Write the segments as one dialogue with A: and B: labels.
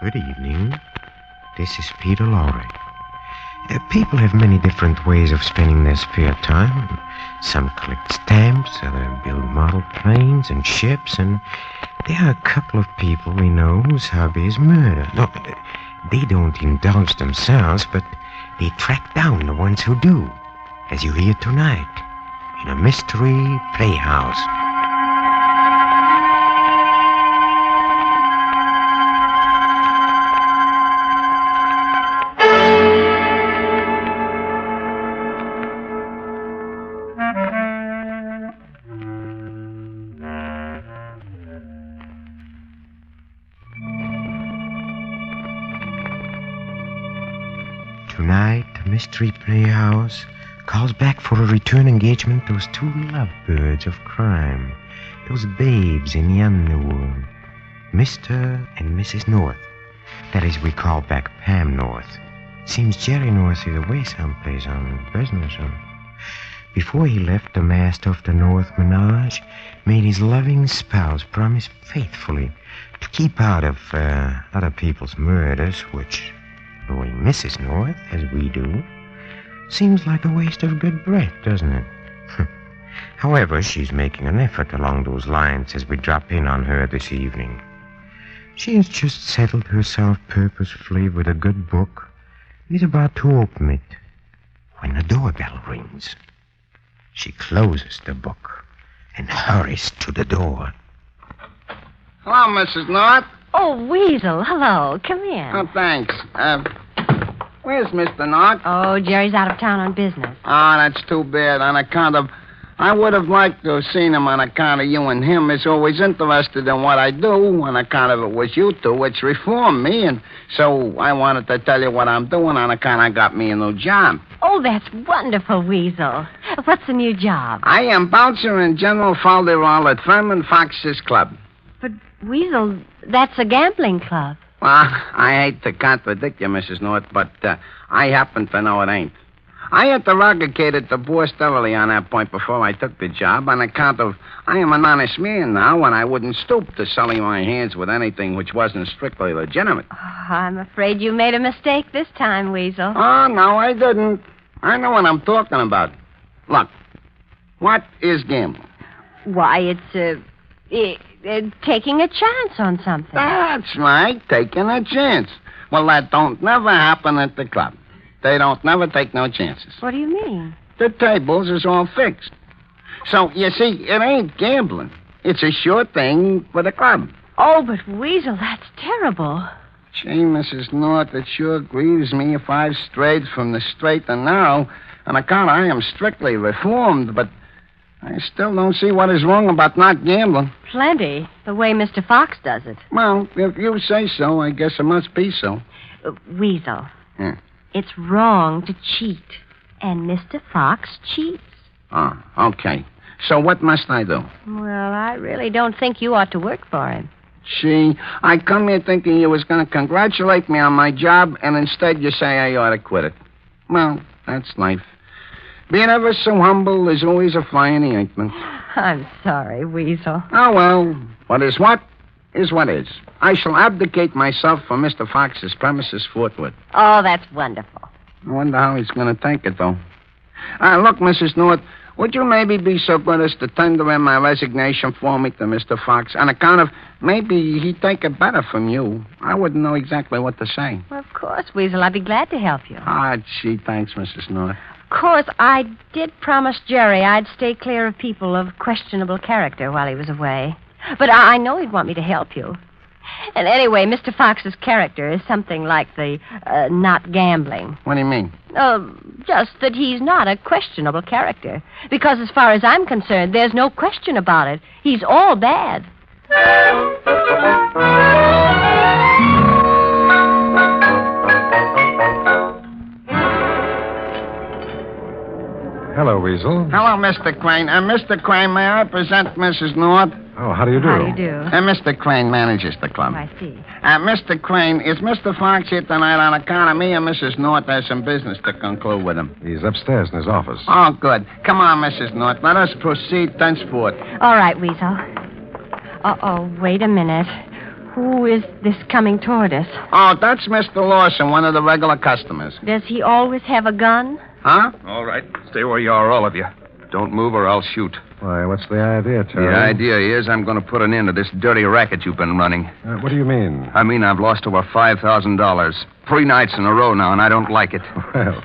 A: Good evening. This is Peter Lorre. People have many different ways of spending their spare time. Some collect stamps, others build model planes and ships, and there are a couple of people we know whose hobby is murder. No, they don't indulge themselves, but they track down the ones who do, as you hear tonight, in a mystery playhouse. Tonight, the Mystery Playhouse calls back for a return engagement those two lovebirds of crime, those babes in the underworld, Mr. and Mrs. North. That is, we call back Pam North. Seems Jerry North is away someplace on business. Before he left, the master of the North Menage made his loving spouse promise faithfully to keep out of other people's murders, which, knowing Mrs. North, as we do, seems like a waste of good breath, doesn't it? However, she's making an effort along those lines as we drop in on her this evening. She has just settled herself purposefully with a good book and is about to open it when the doorbell rings. She closes the book and hurries to the door.
B: Hello, Mrs. North.
C: Oh, Weasel, hello. Come in.
B: Oh, thanks. Where's Mr. North?
C: Oh, Jerry's out of town on business.
B: Oh, that's too bad. On account of... I would have liked to have seen him on account of you and him. He's always interested in what I do. On account of it was you two. It's reformed me, and so I wanted to tell you what I'm doing on account I got me a new job.
C: Oh, that's wonderful, Weasel. What's the new job?
B: I am bouncer and general folderol at Furman Fox's club.
C: But, Weasel, that's a gambling club.
B: Well, I hate to contradict you, Mrs. North, but I happen to know it ain't. I interrogated the boss thoroughly on that point before I took the job on account of I am an honest man now, and I wouldn't stoop to sully my hands with anything which wasn't strictly legitimate.
C: Oh, I'm afraid you made a mistake this time, Weasel.
B: Oh, no, I didn't. I know what I'm talking about. Look, what is gambling?
C: Why, it's taking a chance on something.
B: That's right, taking a chance. Well, that don't never happen at the club. They don't never take no chances.
C: What do you mean?
B: The tables is all fixed. So, you see, it ain't gambling. It's a sure thing for the club.
C: Oh, but Weasel, that's terrible.
B: Gee, Mrs. North, it sure grieves me if I've strayed from the straight and narrow. On account I am strictly reformed, but I still don't see what is wrong about not gambling.
C: Plenty, the way Mr. Fox does it.
B: Well, if you say so, I guess it must be so.
C: Weasel.
B: Yeah.
C: It's wrong to cheat, and Mr. Fox cheats.
B: Oh, okay. So what must I do?
C: Well, I really don't think you ought to work for him.
B: Gee, I come here thinking you was going to congratulate me on my job, and instead you say I ought to quit it. Well, that's life. Being ever so humble is always a fly in the ointment.
C: I'm sorry, Weasel.
B: Oh, well, what is what is. I shall abdicate myself for Mr. Fox's premises forthwith.
C: Oh, that's wonderful.
B: I wonder how he's going to take it, though. Look, Mrs. North, would you maybe be so good as to tender in my resignation for me to Mr. Fox on account of maybe he'd take it better from you? I wouldn't know exactly what to say.
C: Well, of course, Weasel. I'd be glad to help you.
B: Ah, gee, thanks, Mrs. North.
C: Of course, I did promise Jerry I'd stay clear of people of questionable character while he was away. But I know he'd want me to help you. And anyway, Mr. Fox's character is something like the not gambling.
B: What do you mean?
C: Just that he's not a questionable character. Because as far as I'm concerned, there's no question about it. He's all bad.
D: Hello, Weasel.
B: Hello, Mr. Crane. Mr. Crane, may I present Mrs. North?
D: Oh, how do you do?
C: How do you do?
B: Mr. Crane manages the club.
C: Oh, I see.
B: Mr. Crane, is Mr. Fox here tonight on account of me and Mrs. North has some business to conclude with him?
D: He's upstairs in his office.
B: Oh, good. Come on, Mrs. North. Let us proceed thenceforth.
C: All right, Weasel. Uh-oh, wait a minute. Who is this coming toward us?
B: Oh, that's Mr. Lawson, one of the regular customers.
C: Does he always have a gun?
B: Huh?
E: All right. Stay where you are, all of you. Don't move or I'll shoot.
D: Why, what's the idea, Terry?
E: The idea is I'm going to put an end to this dirty racket you've been running.
D: What do you mean?
E: I mean, I've lost over $5,000. 3 nights in a row now, and I don't like it.
D: Well,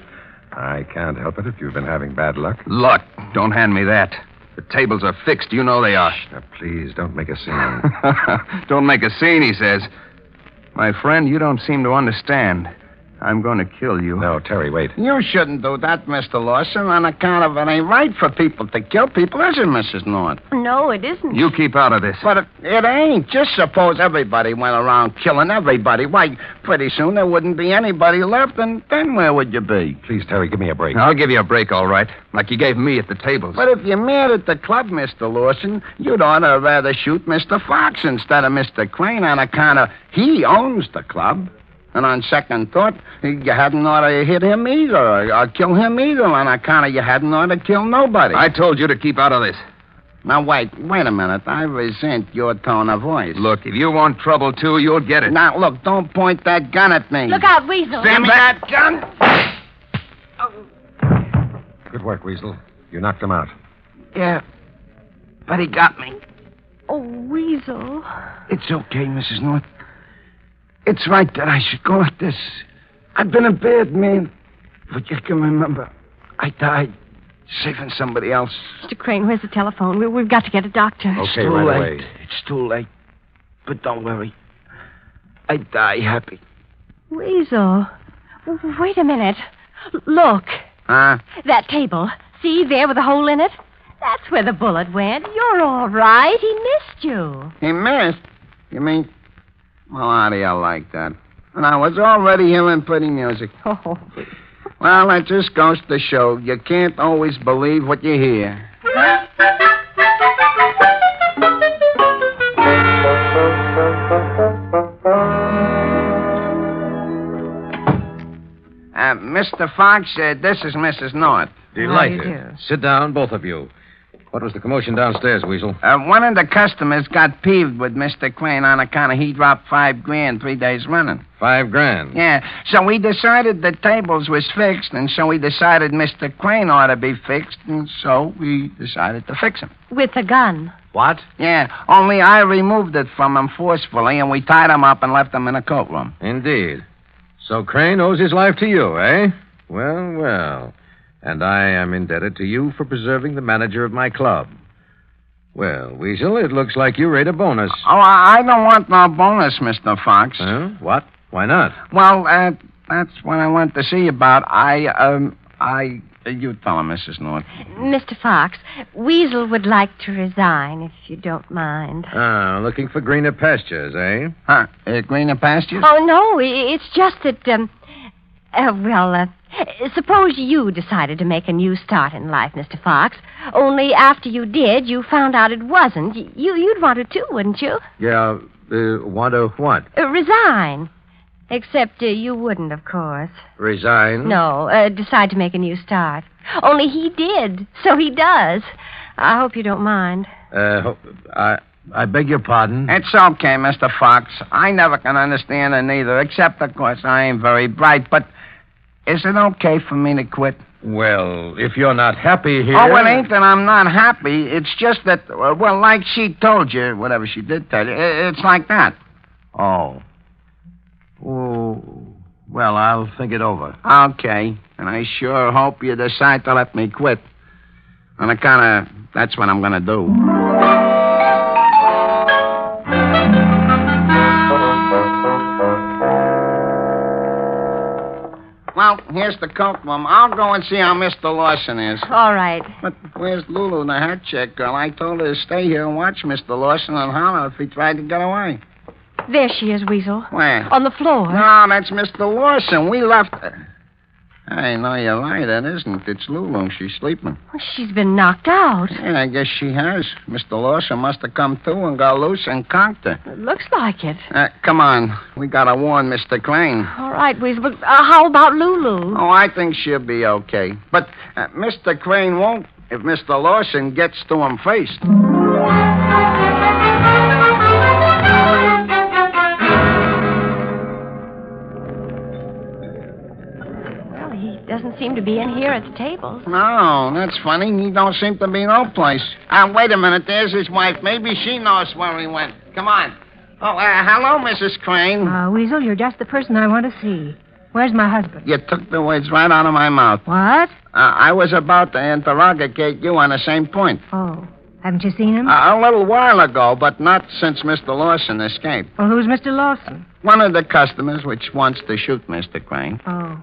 D: I can't help it if you've been having bad luck.
E: Luck. Don't hand me that. The tables are fixed. You know they are.
D: Now, please, don't make a scene.
E: Don't make a scene, he says. My friend, you don't seem to understand. I'm going to kill you.
D: No, Terry, wait.
B: You shouldn't do that, Mr. Lawson, on account of it ain't right for people to kill people, is it, Mrs. North?
C: No, it isn't.
E: You keep out of this.
B: But it ain't. Just suppose everybody went around killing everybody. Why, pretty soon there wouldn't be anybody left, and then where would you be?
D: Please, Terry, give me a break.
E: I'll give you a break, all right. Like you gave me at the tables.
B: But if you're mad at the club, Mr. Lawson, you'd ought to rather shoot Mr. Fox instead of Mr. Crane on account of he owns the club. And on second thought, you hadn't ought to hit him either, or kill him either, on account of you hadn't ought to kill nobody.
E: I told you to keep out of this.
B: Now, wait a minute. I resent your tone of voice.
E: Look, if you want trouble, too, you'll get it.
B: Now, look, don't point that gun at me.
C: Look out, Weasel.
B: Stand back. That gun.
D: Good work, Weasel. You knocked him out.
B: Yeah, but he got me.
C: Oh, Weasel.
B: It's okay, Mrs. North. It's right that I should go like this. I've been a bad man. But you can remember, I died saving somebody else.
C: Mr. Crane, where's the telephone? We've got to get a doctor.
D: Okay, right away.
B: It's too late. But don't worry. I die happy.
C: Weasel. Wait a minute. Look.
B: Huh?
C: That table. See, there with a hole in it? That's where the bullet went. You're all right. He missed you.
B: He missed? You mean... Well, how do you like that? And I was already hearing pretty music.
C: Oh.
B: Well, that just goes to show you can't always believe what you hear. Mr. Fox, this is Mrs. North.
C: Delighted. How do you do?
E: Sit down, both of you. What was the commotion downstairs, Weasel?
B: One of the customers got peeved with Mr. Crane on account of he dropped $5,000 3 days running.
E: $5,000?
B: Yeah, so we decided the tables was fixed, and so we decided Mr. Crane ought to be fixed, and so we decided to fix him.
C: With a gun.
E: What?
B: Yeah, only I removed it from him forcefully, and we tied him up and left him in a coat room.
E: Indeed. So Crane owes his life to you, eh? Well, well. And I am indebted to you for preserving the manager of my club. Well, Weasel, it looks like you rate a bonus.
B: Oh, I don't want no bonus, Mr. Fox.
E: Huh? What? Why not?
B: Well, that's what I want to see about. You tell him, Mrs. North.
C: Mr. Fox, Weasel would like to resign, if you don't mind.
E: Ah, looking for greener pastures, eh?
B: Huh? Greener pastures?
C: Oh, no, it's just that, suppose you decided to make a new start in life, Mr. Fox. Only after you did, you found out it wasn't. You'd want to, too, wouldn't you?
E: Yeah, want to what?
C: Resign. Except you wouldn't, of course.
E: Resign?
C: No, decide to make a new start. Only he did, so he does. I hope you don't mind.
E: I beg your pardon?
B: It's okay, Mr. Fox. I never can understand it neither, except, of course, I ain't very bright. But is it okay for me to quit?
E: Well, if you're not happy here...
B: Oh, it ain't that I'm not happy. It's just that, well, like she told you, whatever she did tell you, it's like that.
E: Oh. Oh, well, I'll think it over.
B: Okay. And I sure hope you decide to let me quit. On account of, that's what I'm going to do. Well, here's the coat room. I'll go and see how Mr. Lawson is.
C: All right.
B: But where's Lulu, the hat check girl? I told her to stay here and watch Mr. Lawson and holler if he tried to get away.
C: There she is, Weasel.
B: Where?
C: On the floor.
B: No, that's Mr. Lawson. We left her. I know you're right, that isn't. It's Lulu. She's sleeping.
C: She's been knocked out.
B: Yeah, I guess she has. Mr. Lawson must have come to and got loose and conked her.
C: It looks like it.
B: Come on. We got to warn Mr. Crane.
C: All right, Weasel, but how about Lulu?
B: Oh, I think she'll be okay. But Mr. Crane won't if Mr. Lawson gets to him first.
C: doesn't seem to be in here at the tables.
B: No, that's funny. He don't seem to be no place. Wait a minute. There's his wife. Maybe she knows where he went. Come on. Oh, hello, Mrs. Crane.
F: Weasel, you're just the person I want to see. Where's my husband?
B: You took the words right out of my mouth.
F: What?
B: I was about to interrogate you on the same point.
F: Oh. Haven't you seen him?
B: A little while ago, but not since Mr. Lawson escaped.
F: Well, who's Mr. Lawson?
B: One of the customers which wants to shoot Mr. Crane.
F: Oh.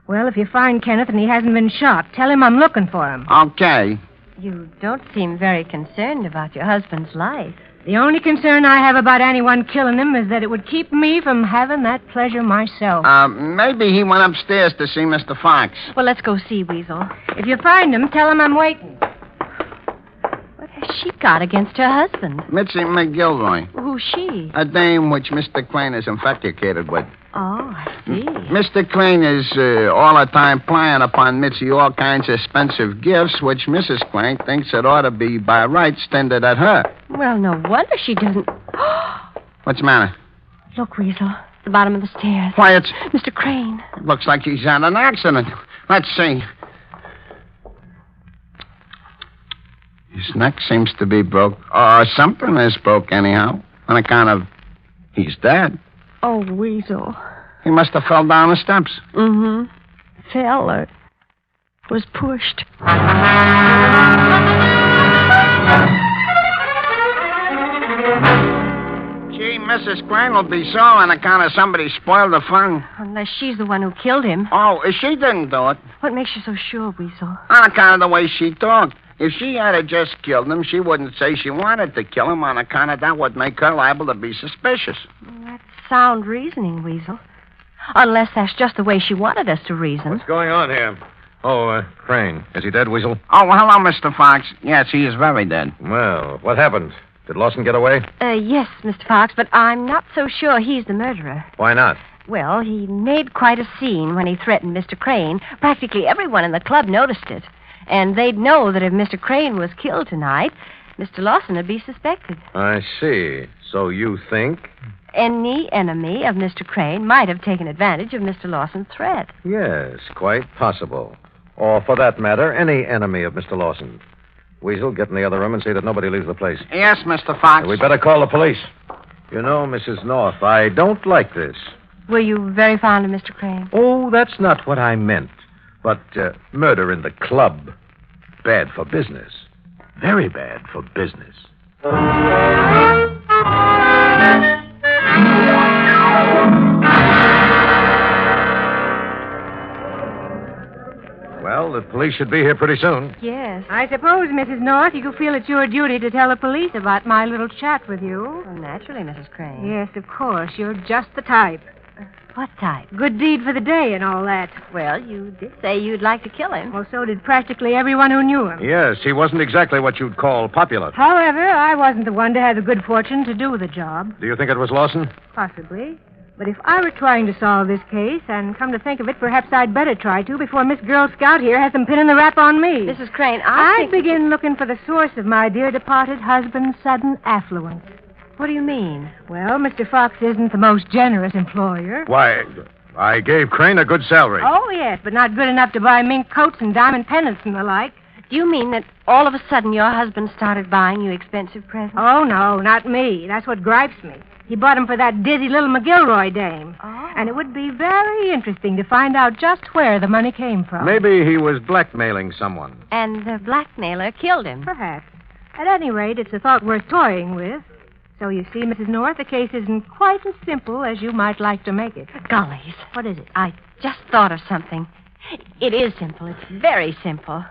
F: Well, if you find Kenneth and he hasn't been shot, tell him I'm looking for him.
B: Okay.
C: You don't seem very concerned about your husband's life.
F: The only concern I have about anyone killing him is that it would keep me from having that pleasure myself.
B: Maybe he went upstairs to see Mr. Fox.
C: Well, let's go see, Weasel.
F: If you find him, tell him I'm waiting.
C: What has she got against her husband?
B: Mitzi McGilroy.
C: Who's she?
B: A dame which Mr. Crane is infatuated with.
C: Oh, I see.
B: Mr. Crane is all the time plying upon Mitzi all kinds of expensive gifts, which Mrs. Crane thinks it ought to be by rights tended at her.
C: Well, no wonder she doesn't...
B: What's the matter?
C: Look, Weasel. The bottom of the stairs.
B: Quiet.
C: Mr. Crane.
B: It looks like he's had an accident. Let's see. His neck seems to be broke. Or something is broke anyhow. On account of... he's dead.
C: Oh, Weasel.
B: He must have fell down the steps.
C: Mm-hmm. Fell or was pushed.
B: Gee, Mrs. Crane will be sore on account of somebody spoiled the fun.
C: Unless she's the one who killed him.
B: Oh, she didn't do it.
C: What makes you so sure, Weasel?
B: On account of the way she talked. If she had just killed him, she wouldn't say she wanted to kill him on account of that would make her liable to be suspicious.
C: That's sound reasoning, Weasel. Unless that's just the way she wanted us to reason.
E: What's going on here? Oh, Crane. Is he dead, Weasel?
B: Oh, hello, Mr. Fox. Yes, he is very dead.
E: Well, what happened? Did Lawson get away?
C: Yes, Mr. Fox, but I'm not so sure he's the murderer.
E: Why not?
C: Well, he made quite a scene when he threatened Mr. Crane. Practically everyone in the club noticed it. And they'd know that if Mr. Crane was killed tonight, Mr. Lawson would be suspected.
E: I see. So you think?
C: Any enemy of Mr. Crane might have taken advantage of Mr. Lawson's threat.
E: Yes, quite possible. Or, for that matter, any enemy of Mr. Lawson. Weasel, get in the other room and see that nobody leaves the place.
B: Yes, Mr. Fox.
E: We'd better call the police. You know, Mrs. North, I don't like this.
C: Were you very fond of Mr. Crane?
E: Oh, that's not what I meant. But murder in the club, bad for business. Very bad for business. Well, the police should be here pretty soon.
C: Yes.
F: I suppose, Mrs. North, you feel it's your duty to tell the police about my little chat with you.
C: Well, naturally, Mrs. Crane.
F: Yes, of course. You're just the type.
C: What type?
F: Good deed for the day and all that.
C: Well, you did say you'd like to kill him.
F: Well, so did practically everyone who knew him.
E: Yes, he wasn't exactly what you'd call popular.
F: However, I wasn't the one to have the good fortune to do the job.
E: Do you think it was Lawson?
F: Possibly. But if I were trying to solve this case, and come to think of it, perhaps I'd better try to before Miss Girl Scout here has them pinning the rap on me.
C: Mrs. Crane,
F: I'd begin looking for the source of my dear departed husband's sudden affluence.
C: What do you mean?
F: Well, Mr. Fox isn't the most generous employer.
E: Why, I gave Crane a good salary.
F: Oh, yes, but not good enough to buy mink coats and diamond pendants and the like.
C: Do you mean that all of a sudden your husband started buying you expensive presents?
F: Oh, no, not me. That's what gripes me. He bought them for that dizzy little McGilroy dame.
C: Oh.
F: And it would be very interesting to find out just where the money came from.
E: Maybe he was blackmailing someone.
C: And the blackmailer killed him.
F: Perhaps. At any rate, it's a thought worth toying with. So you see, Mrs. North, the case isn't quite as simple as you might like to make it.
C: Gollies.
F: What is it?
C: I just thought of something. It is simple. It's very simple.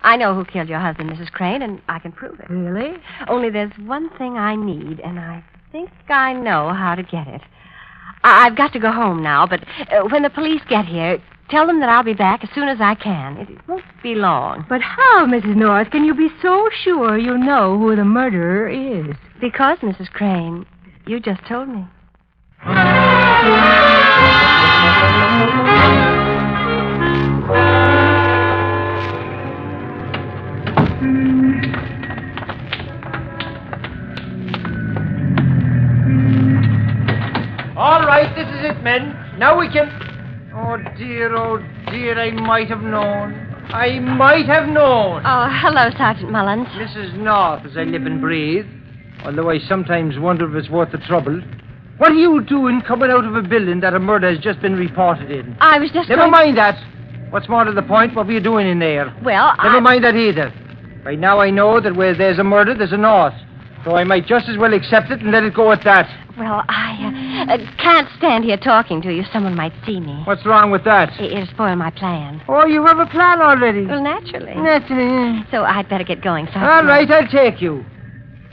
C: I know who killed your husband, Mrs. Crane, and I can prove it.
F: Really?
C: Only there's one thing I need, and I think I know how to get it. I've got to go home now, but when the police get here, tell them that I'll be back as soon as I can. It won't be long.
F: But how, Mrs. North, can you be so sure you know who the murderer is?
C: Because, Mrs. Crane, you just told me.
G: All right, this is it, men. Now we can... Oh, dear, dear, I might have known. I might have known.
C: Oh, hello, Sergeant Mullins.
G: Mrs. North, as I live and breathe, although I sometimes wonder if it's worth the trouble. What are you doing coming out of a building that a murder has just been reported in?
C: I was just
G: Never mind that. What's more to the point, what were you doing in there?
C: Well,
G: Never mind that either. Right now I know that where there's a murder, there's a North. So I might just as well accept it and let it go at that.
C: Well, I can't stand here talking to you. Someone might see me.
G: What's wrong with that?
C: It'll spoil my plan.
G: Oh, you have a plan already.
C: Well, naturally.
G: Naturally.
C: So I'd better get going, Sergeant.
G: All right, I'll take you.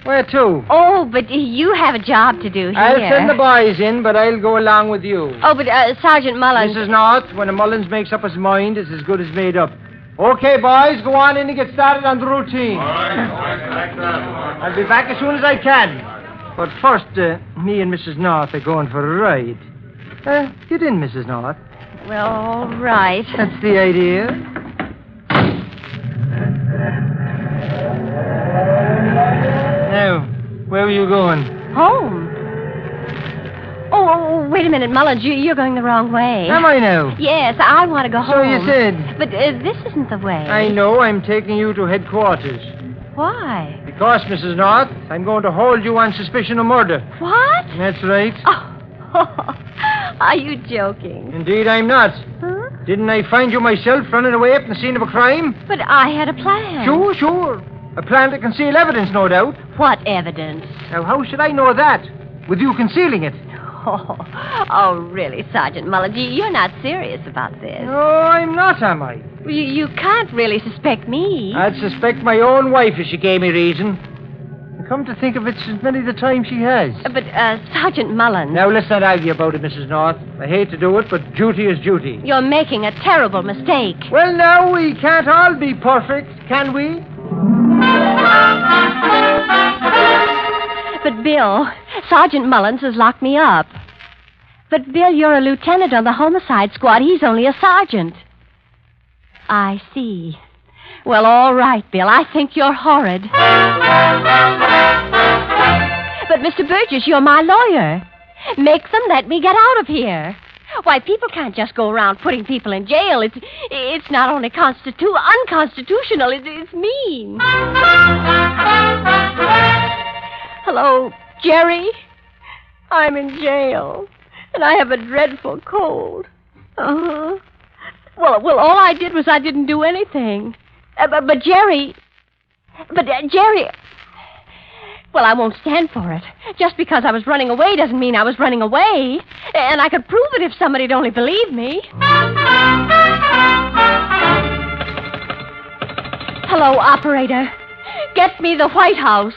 G: Where to?
C: Oh, but you have a job to do here.
G: I'll send the boys in, but I'll go along with you.
C: Oh, but Sergeant Mullins...
G: Mrs. North, when a Mullins makes up his mind, it's as good as made up. Okay, boys, go on in and get started on the routine.
D: All right.
G: I'll be back as soon as I can. But first, me and Mrs. North are going for a ride. Get in, Mrs. North.
C: Well, all right.
G: That's the idea. Now, where are you going?
C: Home. Oh, wait a minute, Mullins. You're going the wrong way.
G: Am I now?
C: Yes, I want to go home.
G: So you said.
C: But this isn't the way.
G: I know. I'm taking you to headquarters.
C: Why?
G: Because, Mrs. North, I'm going to hold you on suspicion of murder.
C: What?
G: That's right.
C: Oh, are you joking?
G: Indeed, I'm not.
C: Huh?
G: Didn't I find you myself running away from the scene of a crime?
C: But I had a plan.
G: Sure. A plan to conceal evidence, no doubt.
C: What evidence?
G: Now, how should I know that? With you concealing it?
C: Oh, really, Sergeant Mullins, you're not serious about this.
G: No, I'm not, am I?
C: You can't really suspect me.
G: I'd suspect my own wife if she gave me reason. Come to think of it, she's many the time she has.
C: But, Sergeant Mullins...
G: Now, let's not argue about it, Mrs. North. I hate to do it, but duty is duty.
C: You're making a terrible mistake.
G: Well, now, we can't all be perfect, can we?
C: But, Bill, Sergeant Mullins has locked me up. But, Bill, you're a lieutenant on the homicide squad. He's only a sergeant. I see. Well, all right, Bill. I think you're horrid. But, Mr. Burgess, you're my lawyer. Make them let me get out of here. Why, people can't just go around putting people in jail. It's not only unconstitutional, it's mean. Hello, Jerry? I'm in jail, and I have a dreadful cold. Uh-huh. Well, all I did was I didn't do anything. But Jerry... Well, I won't stand for it. Just because I was running away doesn't mean I was running away. And I could prove it if somebody'd only believe me. Hello, operator. Get me the White House.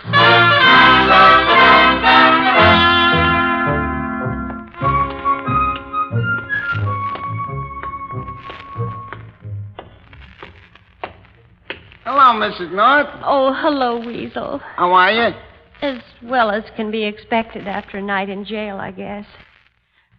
B: Hello, Mrs. North.
C: Oh, hello, Weasel.
B: How are you?
C: As well as can be expected after a night in jail, I guess.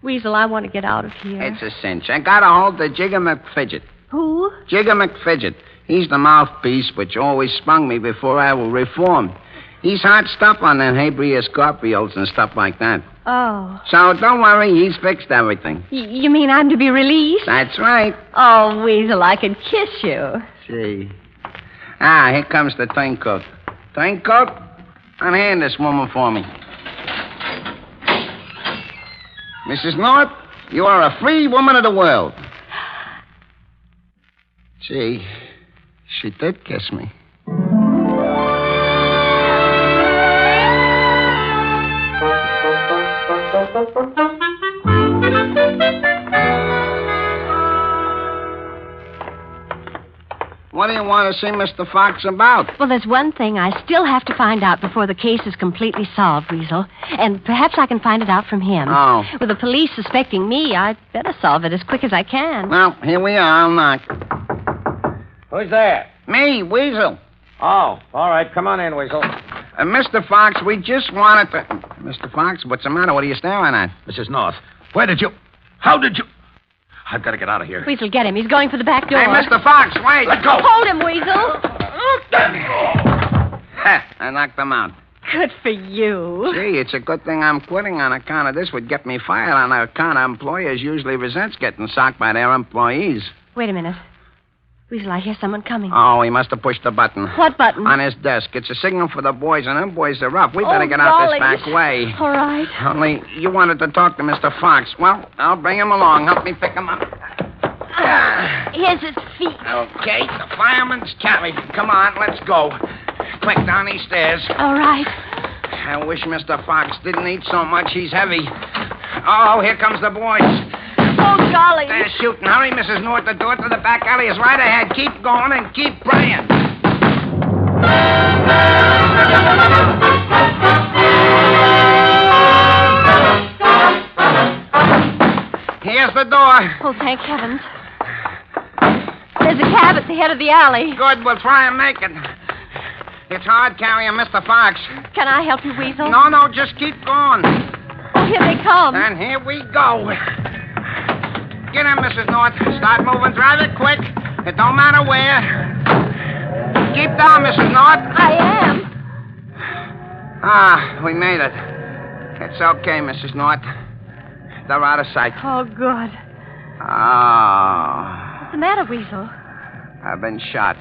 C: Weasel, I want to get out of here.
B: It's a cinch. I got a hold of Jigger McFidget.
C: Who?
B: Jigger McFidget. He's the mouthpiece which always sprung me before I will reform. He's hot stuff on them habeas corpus and stuff like that.
C: Oh.
B: So don't worry, he's fixed everything.
C: You mean I'm to be released?
B: That's right.
C: Oh, Weasel, I could kiss you.
B: Gee. Ah, here comes the turncoat. Turncoat, unhand this woman for me. Mrs. North, you are a free woman of the world. Gee, she did kiss me. What do you want to see Mr. Fox about?
C: Well, there's one thing I still have to find out before the case is completely solved, Weasel. And perhaps I can find it out from him.
B: Oh.
C: With the police suspecting me, I'd better solve it as quick as I can.
B: Well, here we are. I'll knock.
E: Who's there?
B: Me, Weasel.
E: Oh, all right. Come on in, Weasel.
B: Mr. Fox, we just wanted to... Mr. Fox, what's the matter? What are you staring at?
E: Mrs. North, how did you... I've got to get out of here.
C: Weasel, get him. He's going for the back door.
B: Hey, Mr. Fox, wait.
E: Let go.
C: Hold him, Weasel.
B: Ha, I knocked them out.
C: Good for you.
B: Gee, it's a good thing I'm quitting on account of this. Would get me fired on account of employers usually resents getting socked by their employees.
C: Wait a minute. Weasel, I hear someone coming.
B: Oh, he must have pushed the button.
C: What button?
B: On his desk. It's a signal for the boys, and them boys are up. We better get out this back way.
C: All right.
B: Only you wanted to talk to Mr. Fox. Well, I'll bring him along. Help me pick him up.
C: Here's his feet.
B: Okay, the fireman's carried. Come on, let's go. Quick, down these stairs.
C: All right.
B: I wish Mr. Fox didn't eat so much. He's heavy. Oh, here comes the boys.
C: Oh, golly.
B: They're shooting. Hurry, Mrs. North. The door to the back alley is right ahead. Keep going and keep praying. Here's the door.
C: Oh, thank heavens. There's a cab at the head of the alley.
B: Good, we'll try and make it. It's hard carrying Mr. Fox.
C: Can I help you, Weasel?
B: No, just keep going.
C: Oh, here they come.
B: And here we go. Get in, Mrs. North. Start moving. Drive it quick. It don't matter where. Keep down, Mrs. North.
C: I am.
B: Ah, we made it. It's okay, Mrs. North. They're out of sight.
C: Oh, good.
B: Oh.
C: What's the matter, Weasel?
B: I've been shot.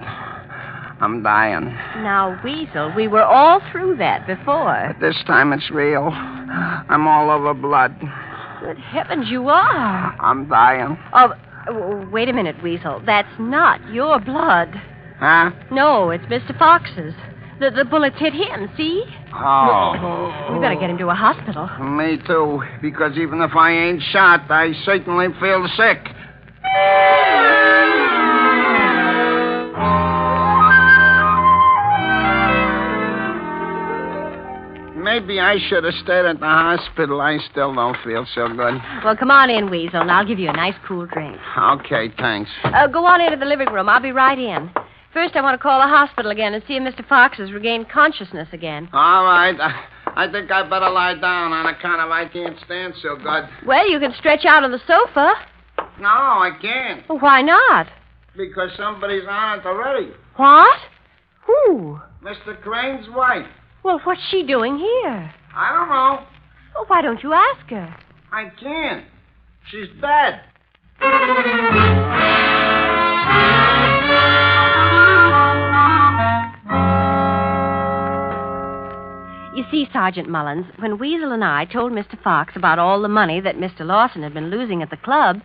B: I'm dying.
C: Now, Weasel, we were all through that before.
B: But this time it's real. I'm all over blood.
C: Good heavens, you are.
B: I'm dying.
C: Oh, wait a minute, Weasel. That's not your blood.
B: Huh?
C: No, it's Mr. Fox's. The bullets hit him, see?
B: Oh.
C: We better get him to a hospital.
B: Me too, because even if I ain't shot, I certainly feel sick. Maybe I should have stayed at the hospital. I still don't feel so good.
C: Well, come on in, Weasel, and I'll give you a nice cool drink.
B: Okay, thanks.
C: Go on into the living room. I'll be right in. First, I want to call the hospital again and see if Mr. Fox has regained consciousness again.
B: All right. I think I better lie down on account of I can't stand so good.
C: Well, you can stretch out on the sofa.
B: No, I can't.
C: Well, why not?
B: Because somebody's on it already.
C: What? Who?
B: Mr. Crane's wife.
C: Well, what's she doing here?
B: I don't know.
C: Well, why don't you ask her?
B: I can't. She's dead.
C: You see, Sergeant Mullins, when Weasel and I told Mr. Fox about all the money that Mr. Lawson had been losing at the club,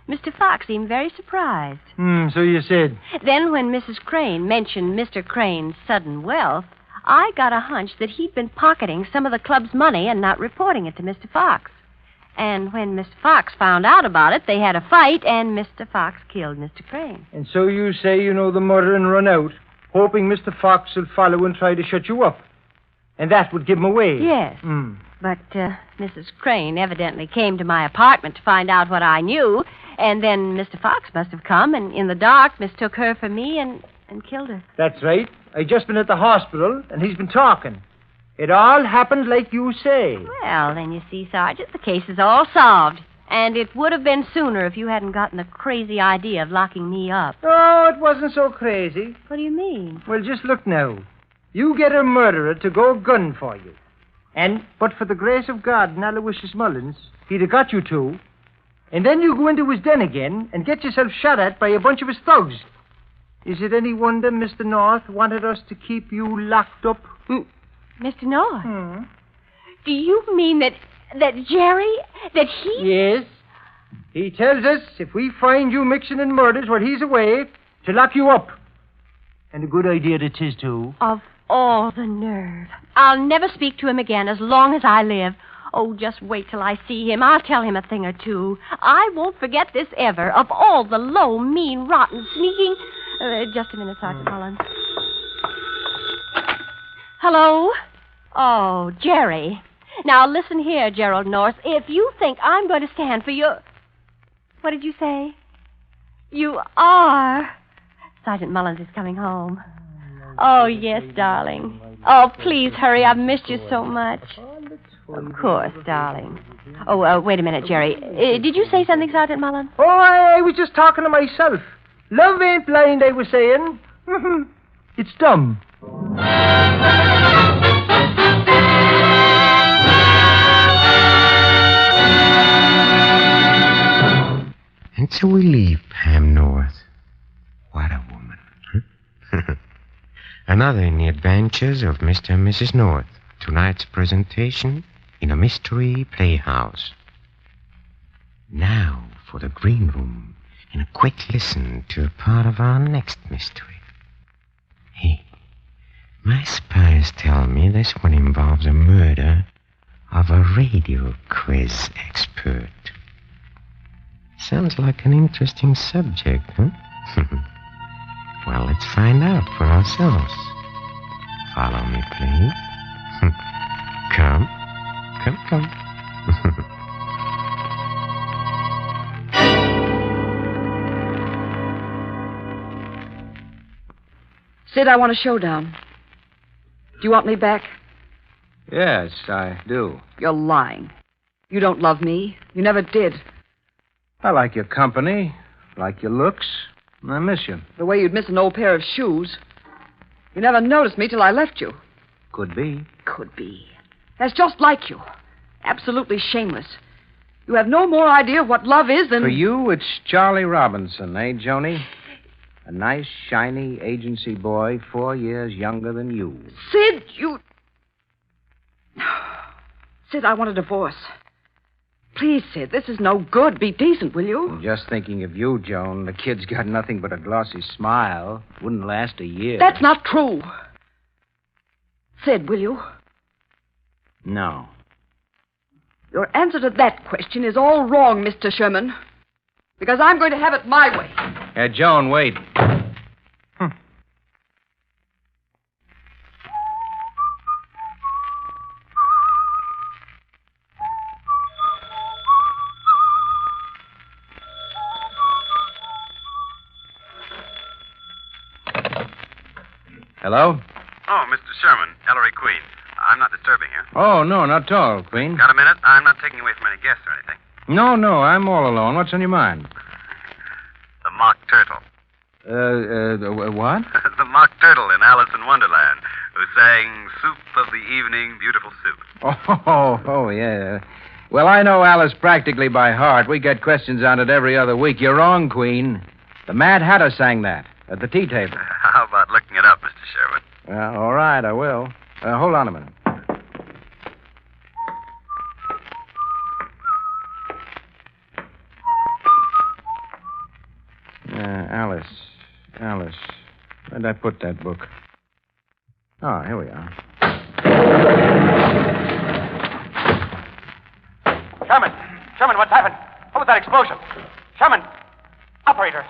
C: Mr. Fox seemed very surprised.
G: So you said.
C: Then when Mrs. Crane mentioned Mr. Crane's sudden wealth, I got a hunch that he'd been pocketing some of the club's money and not reporting it to Mr. Fox. And when Mr. Fox found out about it, they had a fight, and Mr. Fox killed Mr. Crane.
G: And so you say you know the murder and run out, hoping Mr. Fox will follow and try to shut you up. And that would give him away.
C: Yes. But Mrs. Crane evidently came to my apartment to find out what I knew, and then Mr. Fox must have come and in the dark mistook her for me and killed her.
G: That's right. I just been at the hospital, and he's been talking. It all happened like you say.
C: Well, then you see, Sergeant, the case is all solved. And it would have been sooner if you hadn't gotten the crazy idea of locking me up.
G: Oh, it wasn't so crazy.
C: What do you mean?
G: Well, just look now. You get a murderer to go gun for you. And, but for the grace of God and Aloysius Mullins, he'd have got you too. And then you go into his den again and get yourself shot at by a bunch of his thugs. Is it any wonder Mr. North wanted us to keep you locked up?
C: Mr. North? Do you mean that Jerry, that he...
G: Yes. He tells us if we find you mixing in murders while he's away, to lock you up. And a good idea it is, too.
C: Of all the nerve. I'll never speak to him again as long as I live. Oh, just wait till I see him. I'll tell him a thing or two. I won't forget this ever. Of all the low, mean, rotten, sneaking... just a minute, Sergeant Mullins. Hello? Oh, Jerry. Now, listen here, Gerald North. If you think I'm going to stand for your... What did you say? You are... Sergeant Mullins is coming home. Oh, yes, darling. Oh, please hurry. I've missed you so much. Of course, darling. Oh, wait a minute, Jerry. Did you say something, Sergeant Mullins?
G: Oh, I was just talking to myself. Love ain't blind, I was saying. It's dumb.
A: And so we leave Pam North Another in the adventures of Mr. and Mrs. North. Tonight's presentation in a mystery playhouse. Now for the green room and a quick listen to a part of our next mystery. Hey, my spies tell me this one involves a murder of a radio quiz expert. Sounds like an interesting subject, huh? Well, let's find out for ourselves. Follow me, please. Come.
H: Sid, I want a showdown. Do you want me back?
G: Yes, I do.
H: You're lying. You don't love me. You never did.
G: I like your company, like your looks, and I miss you.
H: The way you'd miss an old pair of shoes. You never noticed me till I left you.
G: Could be.
H: Could be. That's just like you. Absolutely shameless. You have no more idea of what love is than...
G: For you, it's Charlie Robinson, eh, Joni? A nice, shiny agency boy 4 years younger than you.
H: Sid, you... Sid, I want a divorce. Please, Sid, this is no good. Be decent, will you?
G: I'm just thinking of you, Joan. The kid's got nothing but a glossy smile. Wouldn't last a year.
H: That's not true. Sid, will you?
G: No.
H: Your answer to that question is all wrong, Mr. Sherman. Because I'm going to have it my way.
G: Joan, wait. Hello?
I: Oh, Mr. Sherman, Ellery Queen. I'm not disturbing you.
G: Oh, no, not at all, Queen.
I: Got a minute? I'm not taking away from any guests or anything.
G: No, I'm all alone. What's on your mind?
I: The Mock Turtle.
G: What?
I: The Mock Turtle in Alice in Wonderland, who sang Soup of the Evening, Beautiful Soup.
G: Oh, yeah. Well, I know Alice practically by heart. We get questions on it every other week. You're wrong, Queen. The Mad Hatter sang that at the tea table.
I: How about looking it up, Mr. Sherwood?
G: Well, all right, I will. Hold on a minute. Alice. Where'd I put that book? Oh, here we are.
J: Sherman, what's happened? What was that explosion? Sherman! Operator,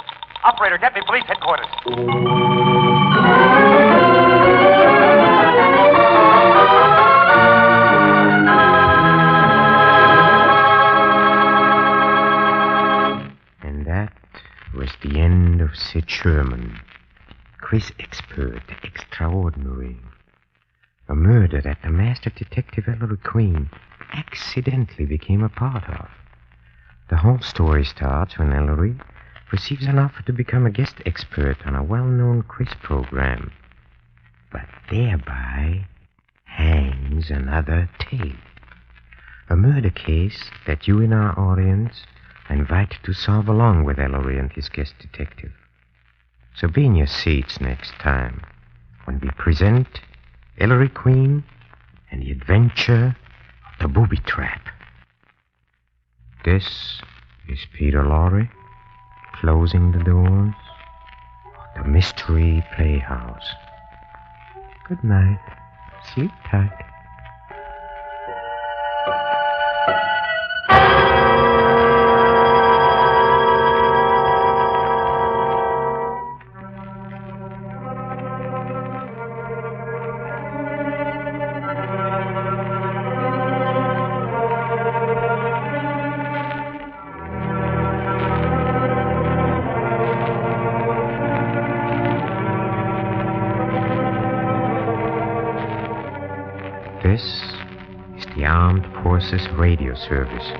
J: get me police headquarters.
A: And that was the end of Sid Sherman, quiz expert extraordinary. A murder that the master detective Ellery Queen accidentally became a part of. The whole story starts when Ellery receives an offer to become a guest expert on a well-known quiz program, but thereby hangs another tale. A murder case that you in our audience are invited to solve along with Ellery and his guest detective. So be in your seats next time when we present Ellery Queen and the adventure of the booby trap. This is Peter Lorre, closing the doors of the Mystery Playhouse. Good night. Sleep tight. This is the Armed Forces Radio Service.